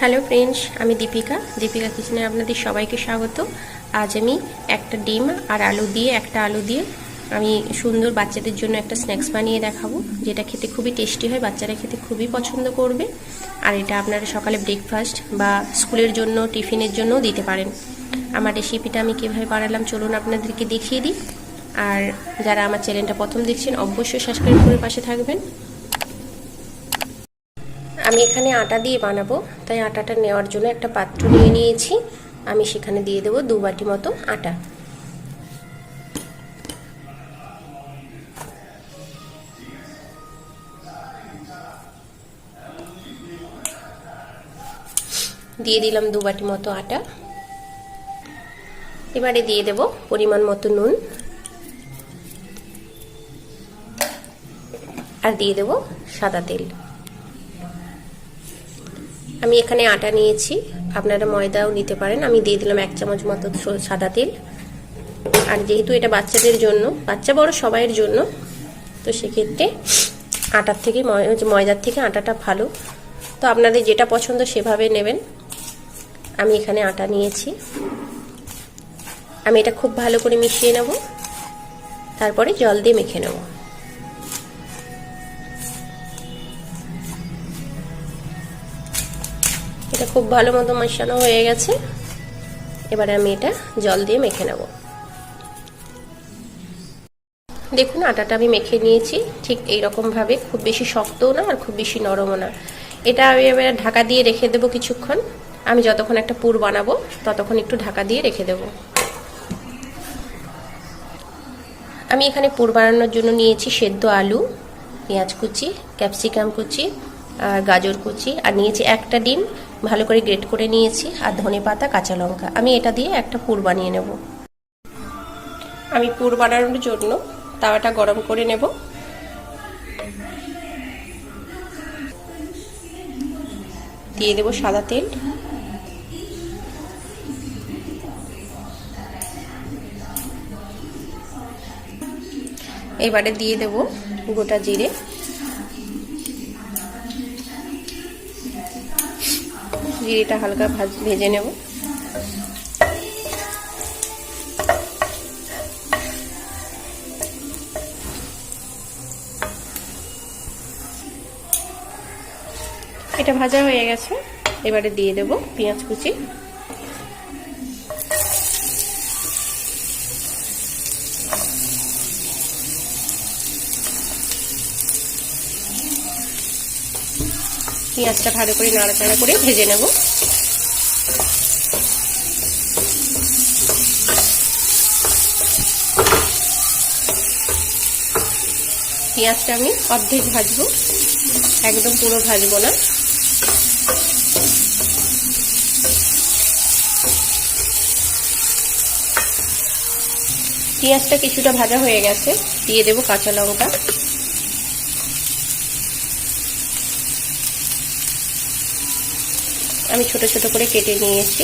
Hello friends, আমি দীপিকা কিচেনে আপনাদের সবাইকে স্বাগত। আজ আমি একটা ডিম আর আলু দিয়ে আমি সুন্দর বাচ্চাদের জন্য একটা স্ন্যাক্স বানিয়ে দেখাবো, যেটা খেতে খুবই টেস্টি হয়, বাচ্চারা খেতে খুবই পছন্দ করবে। আর এটা আপনারা সকালে ব্রেকফাস্ট বা স্কুলের জন্য টিফিনের জন্যও দিতে পারেন। আমার রেসিপিটা আমি কীভাবে বানালাম চলুন আপনাদেরকে দেখিয়ে দিই। আর যারা আমার চ্যানেলটা প্রথম দেখছেন অবশ্যই সাবস্ক্রাইব করে পাশে থাকবেন। আমি এখানে আটা দিয়ে বানাবো, তাই আটাটা নেওয়ার জন্য একটা পাত্র নিয়ে নিয়েছি। আমি সেখানে দিয়ে দেবো 2 বাটি মতো আটা। দিয়ে দিলাম 2 বাটি মতো আটা। এবারে দিয়ে দেব পরিমাণ মতো নুন, আর দিয়ে দেব সাদা তেল। আমি এখানে আটা নিয়েছি, আপনারা ময়দাও নিতে পারেন। আমি দিয়ে দিলাম 1 চামচ মতো সাদা তেল। আর যেহেতু এটা বাচ্চাদের জন্য, বাচ্চা বড় সবাইয়ের জন্য, তো সেক্ষেত্রে আটার থেকে ময়দার থেকে আটাটা ভালো। তো আপনাদের যেটা পছন্দ সেভাবে নেবেন। আমি এখানে আটা নিয়েছি। আমি এটা খুব ভালো করে মিশিয়ে নেব, তারপরে জল দিয়ে মেখে নেব। এটা খুব ভালো মতো মেশানো হয়ে গেছে। এবারে আমি এটা জল দিয়ে মেখে নেব। দেখুন আটাটা আমি মেখে নিয়েছি ঠিক এইরকম ভাবে, খুব বেশি শক্তও না আর খুব বেশি নরমও না। এটা আমি এবারে ঢাকা দিয়ে রেখে দেবো কিছুক্ষণ। আমি যতক্ষণ একটা পুর বানাবো ততক্ষণ একটু ঢাকা দিয়ে রেখে দেব। আমি এখানে পুর বানানোর জন্য নিয়েছি সেদ্ধ আলু, পেঁয়াজ কুচি, ক্যাপসিকাম কুচি, আর গাজর কুচি, আর নিয়েছি একটা ডিম ভালো করে গ্রেট করে নিয়েছি, আর ধনেপাতা, কাঁচা লঙ্কা। আমি এটা দিয়ে একটা পুর বানিয়ে নেব। আমি পুর বানানোর জন্য তাওয়াটা গরম করে নেব। দিয়ে দেব সাদা তেল, এবারে দিয়ে দেব গোটা জিরে, জিরেটা হালকা ভেজে নেব। এটা ভাজা হয়ে গেছে। এবারে দিয়ে দেব পেঁয়াজ কুচি, পেঁয়াজটা ভালো করে নাড়াচাড়া করে ভেজে নেব। পেঁয়াজটা আমি অর্ধেক ভাজবো, একদম পুরো ভাজবো না। পেঁয়াজটা কিছুটা ভাজা হয়ে গেছে। দিয়ে দেব কাঁচা লঙ্কা, আমি ছোট ছোট করে কেটে নিয়েছি।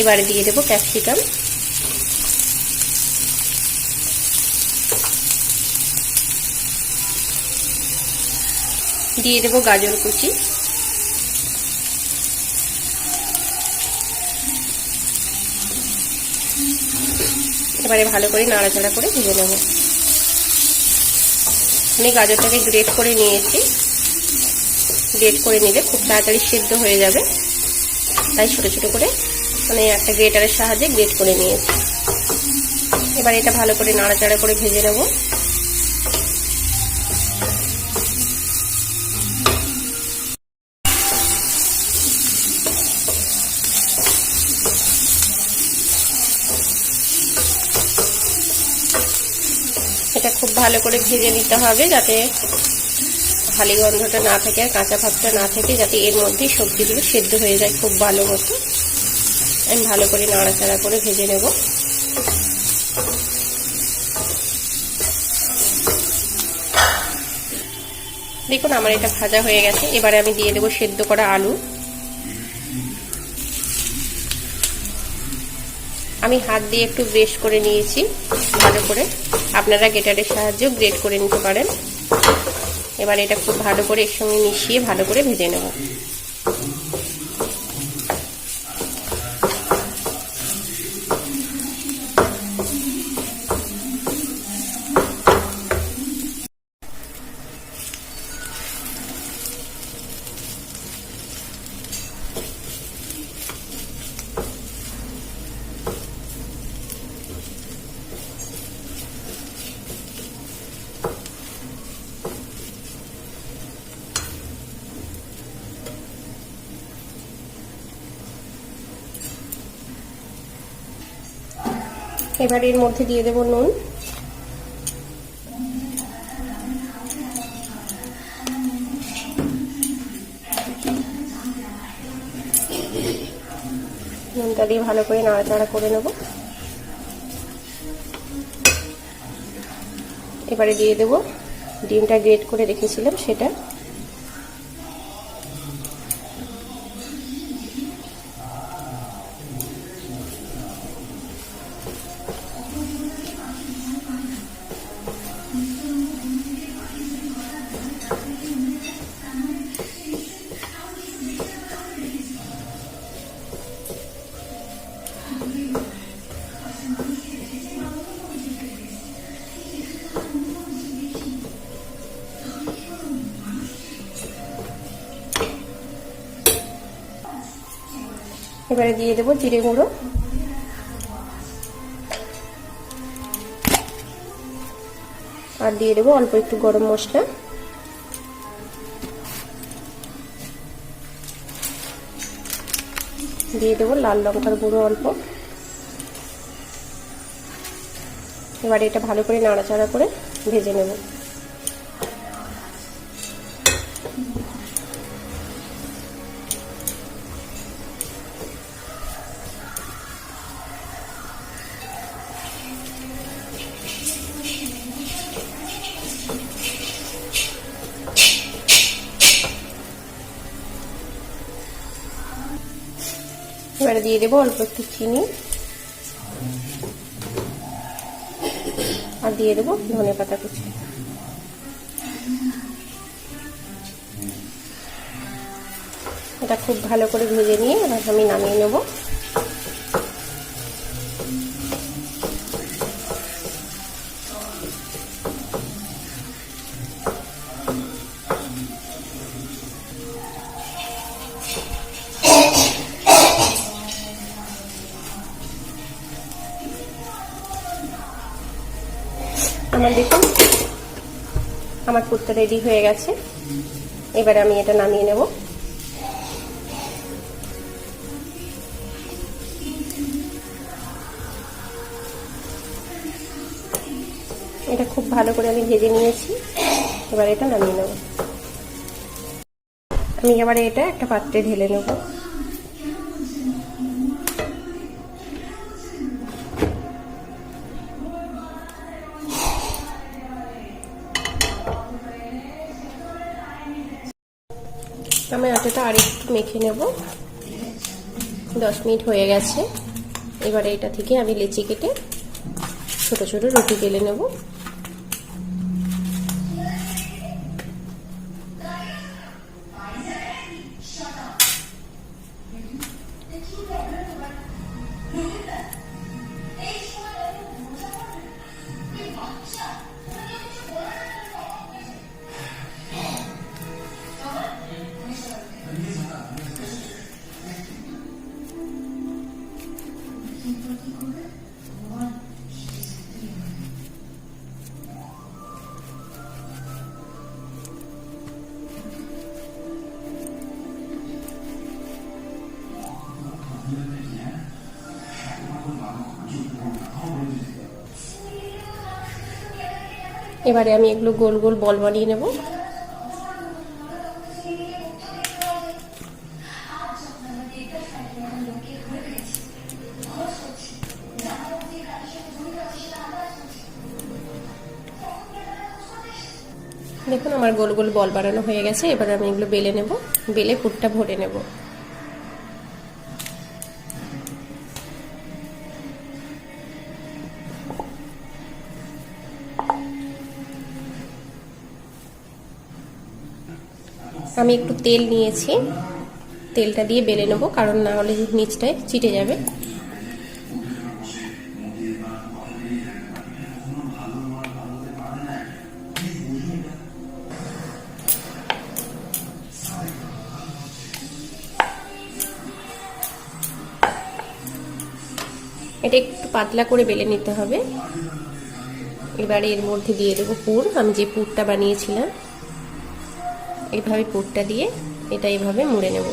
এবারে দিয়ে দেব ক্যাপসিকাম, দিয়ে দেব গাজর কুচি, এবারে ভালো করে নাড়াচাড়া করে ভেজে নেব। আমি গাজরটাকে গ্রেট করে নিয়েছি। গ্রেট করে নিলে খুব তাড়াতাড়ি সিদ্ধ হয়ে যাবে, তাই ছোট ছোট করে একটা গ্রেটারের সাহায্যে গ্রেট করে নিয়েছি। এবার এটা ভালো করে নাড়াচাড়া করে ভেজে নেব। এটা খুব ভালো করে ভেজে নিতে হবে, যাতে খালি গন্ধটা না থাকে আর কাঁচা ভাবটা না থাকে, যাতে এর মধ্যেই সবজিগুলো সেদ্ধ হয়ে যায় খুব ভালো মতো। আমি ভালো করে নাড়াচাড়া করে ভেজে নেব। দেখুন আমার এটা ভাজা হয়ে গেছে। এবারে আমি দিয়ে দেবো সেদ্ধ করা আলু। আমি হাত দিয়ে একটু গ্রেট করে নিয়েছি ভালো করে, আপনারা গ্রেটারের সাহায্যেও গ্রেট করে নিতে পারেন। এবার এটা খুব ভালো করে এর সঙ্গে মিশিয়ে ভালো করে ভেজে নেব। এবার এর মধ্যে দিয়ে দেব নুন, নুনটা দিয়ে ভালো করে নাড়াচাড়া করে নেব। এবারে দিয়ে দেব ডিমটা গ্রেট করে রেখেছিলাম সেটা, এবারে দিয়ে দেব জিরে গুঁড়ো, আর দিয়ে দেব অল্প একটু গরম মশলা, দিয়ে দেব লাল লঙ্কার গুঁড়ো অল্প। এবারে এটা ভালো করে নাড়াচাড়া করে ভেজে নেব। এবারে দিয়ে দেবো অল্প একটু চিনি, আর দিয়ে দেবো ধনেপাতা কুচি। এটা খুব ভালো করে ভেজে নিয়ে এবার আমি নামিয়ে নেব। আমার দেখুন আমার পুরটা রেডি হয়ে গেছে। এবারে আমি এটা নামিয়ে নেব। এটা খুব ভালো করে আমি ভেজে নিয়েছি, এবার এটা নামিয়ে নেব। আমি এবারে এটা একটা পাত্রে ঢেলে নেব। আমি আটাটা আরেকটু মেখে নেব। 10 মিনিট হয়ে গেছে। এবারে এটা থেকে আমি লেচি কেটে ছোট ছোট রুটি বেলে নেব। এবারে আমি এগুলো গোল গোল বল বানিয়ে নেব। দেখুন আমার গোল গোল বল বানানো হয়ে গেছে। এবারে আমি এগুলো বেলে নেব, বেলে পুরটা ভরে নেব। আমি একটু তেল নিয়েছি, তেলটা দিয়ে বেলে নেব, কারণ না হলে নিচটায় চিটে যাবে। এটা একটু পাতলা করে বেলে নিতে হবে। এবারে এর মধ্যে দিয়ে দেবো পুর। আমি যে পুরটা বানিয়েছিলাম এইভাবে পুরটা দিয়ে এটা এইভাবে মুড়ে নেব।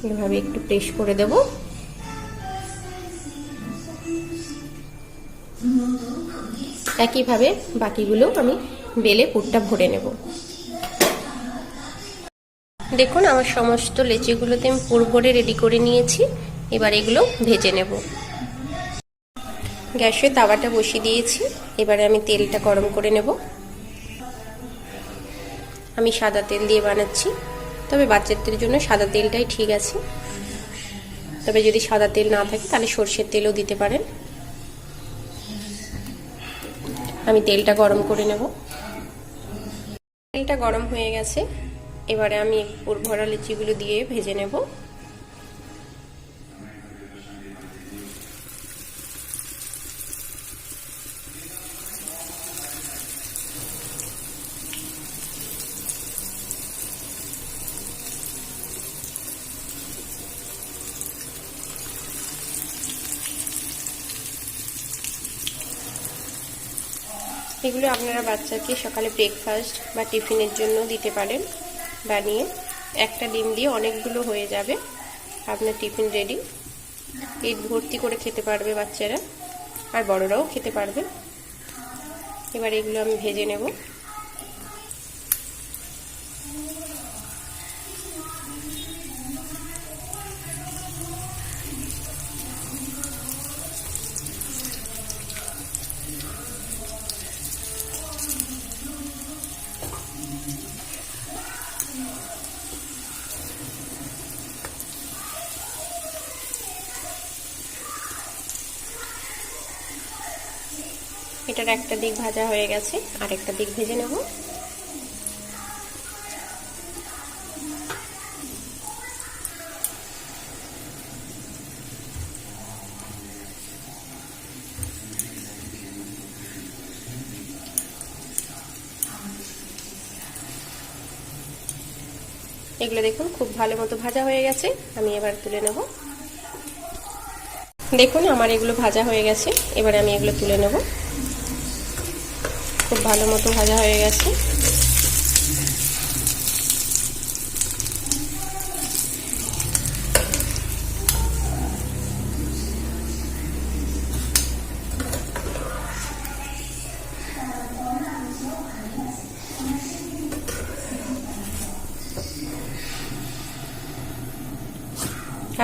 এভাবে একটু প্রেস করে দেব। একইভাবে বাকিগুলো আমি বেলে পুরটা ভরে নেব। দেখুন আমার সমস্ত লেচিগুলোতে আমি পুর ভরে রেডি করে নিয়েছি। এবার এগুলো ভেজে নেব। গ্যাসে তাওয়াটা বসিয়ে দিয়েছি। এবারে আমি তেলটা গরম করে নেব। আমি সাদা তেল দিয়ে বানাচ্ছি, তবে বাচ্চাদের জন্য সাদা তেলটাই ঠিক আছে। তবে যদি সাদা তেল না থাকে তাহলে সরষের তেলও দিতে পারেন। আমি তেলটা গরম করে নেব। তেলটা গরম হয়ে গেছে। এবারে আমি পুর ভরা লিচিগুলো দিয়ে ভেজে নেব। এগুলো আপনারা বাচ্চাকে সকালে ব্রেকফাস্ট বা টিফিনের জন্য দিতে পারেন বানিয়ে। একটা ডিম দিয়ে অনেকগুলো হয়ে যাবে, আপনার টিফিন রেডি। পেট ভর্তি করে খেতে পারবে বাচ্চারা, আর বড়রাও খেতে পারবে। এবার এগুলো আমি ভেজে নেব। এটার একটা দিক ভাজা হয়ে গেছে, আর একটা দিক ভেজে নেব। এগুলো দেখুন খুব ভালো মতো ভাজা হয়ে গেছে। আমি এবার তুলে নেব। দেখুন আমার এগুলো ভাজা হয়ে গেছে। এবারে আমি এগুলো তুলে নেব। খুব ভালো মতো ভাজা হয়ে গেছে।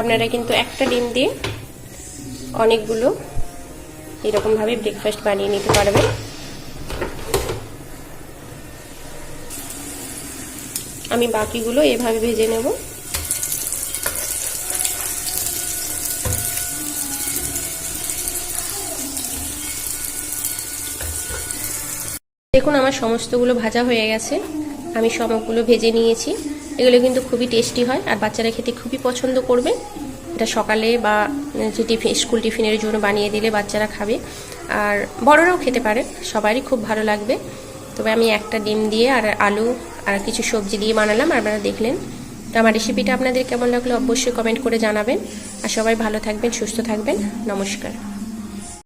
আপনারা কিন্তু একটা ডিম দিয়ে অনেকগুলো এরকমভাবে ব্রেকফাস্ট বানিয়ে নিতে পারবেন। আমি বাকিগুলো এভাবে ভেজে নেব। দেখুন আমার সমস্তগুলো ভাজা হয়ে গেছে। আমি সবগুলো ভেজে নিয়েছি। এগুলো কিন্তু খুবই টেস্টি হয়, আর বাচ্চারা খেতে খুবই পছন্দ করবে। এটা সকালে বা স্কুল টিফিনের জন্য বানিয়ে দিলে বাচ্চারা খাবে, আর বড়রাও খেতে পারে, সবারই খুব ভালো লাগবে। তবে আমি একটা ডিম দিয়ে আর আলু আর কিছু সবজি দিয়ে বানালাম, আপনারা দেখলেন। তো আমার রেসিপিটা আপনাদের কেমন লাগলো অবশ্যই কমেন্ট করে জানাবেন। আর সবাই ভালো থাকবেন, সুস্থ থাকবেন। নমস্কার।